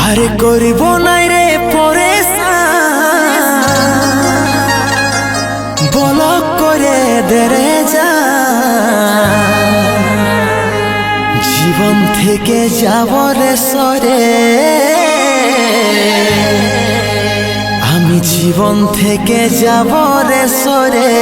আরে করিব নাই রে পরেশান বলক করে দেরে যা জীবন থেকে যাব রে সরে আমি জীবন থেকে যাব রে সরে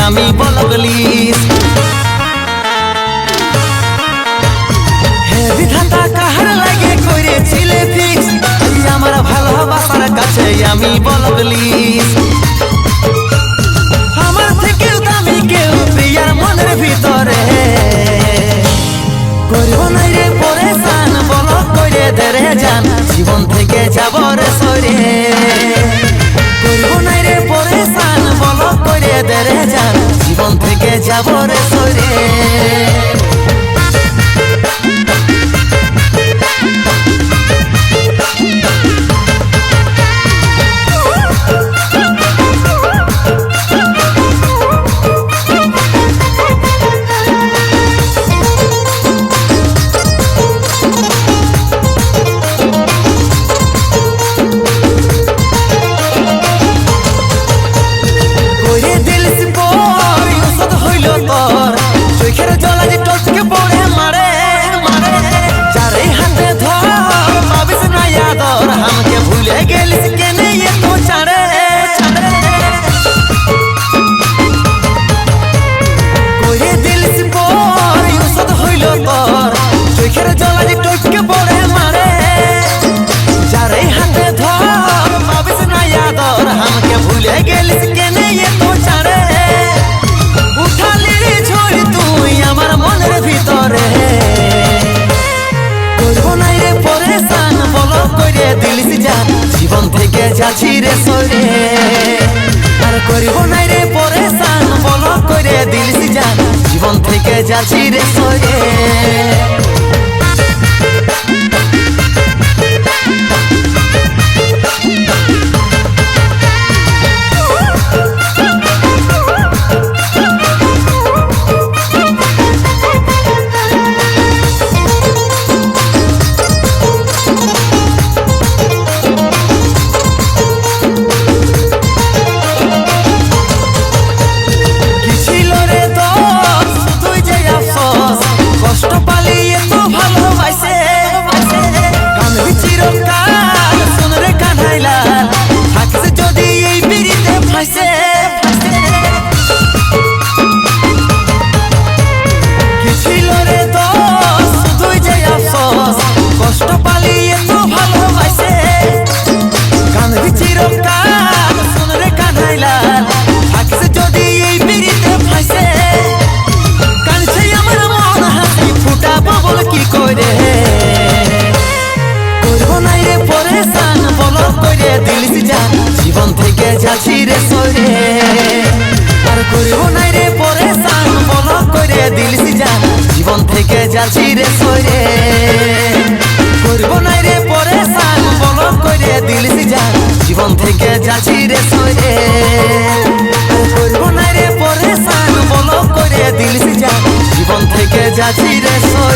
আমি বলগলিস হে বিধাতা কাহার লাগে করেছিলে ফিক্স আমার ভালোবাসার কাছে আমি বলগলিস আমার থেকেও দামি কেউ প্রিয়ার মনের ভিতরে করব নাই রে পরেশান বলক করে দেরে যান জীবন থেকে যাব রে সরে করব নাই রে পরেশান বলক করে দেরে যান জীবন থেকে যাব রে সরে জীবন থেকে যাচ্ছি রে সরে আর করিব নাই রে পরেশান বলক করে দিলিস জান জীবন থেকে যাচ্ছি রে সরে জীবন থেকে যাচ্ছি রে সরে আর করিব নাই রে পরেশান বলক করে দিলিস জান জীবন থেকে যাচ্ছি রে সরে করিব নাই রে পরেশান বলক করে দিলিস জান জীবন থেকে যাচ্ছি রে সরে করিব নাই রে পরেশান বলক করে দিলিস জান জীবন থেকে যাচ্ছি রে সরে।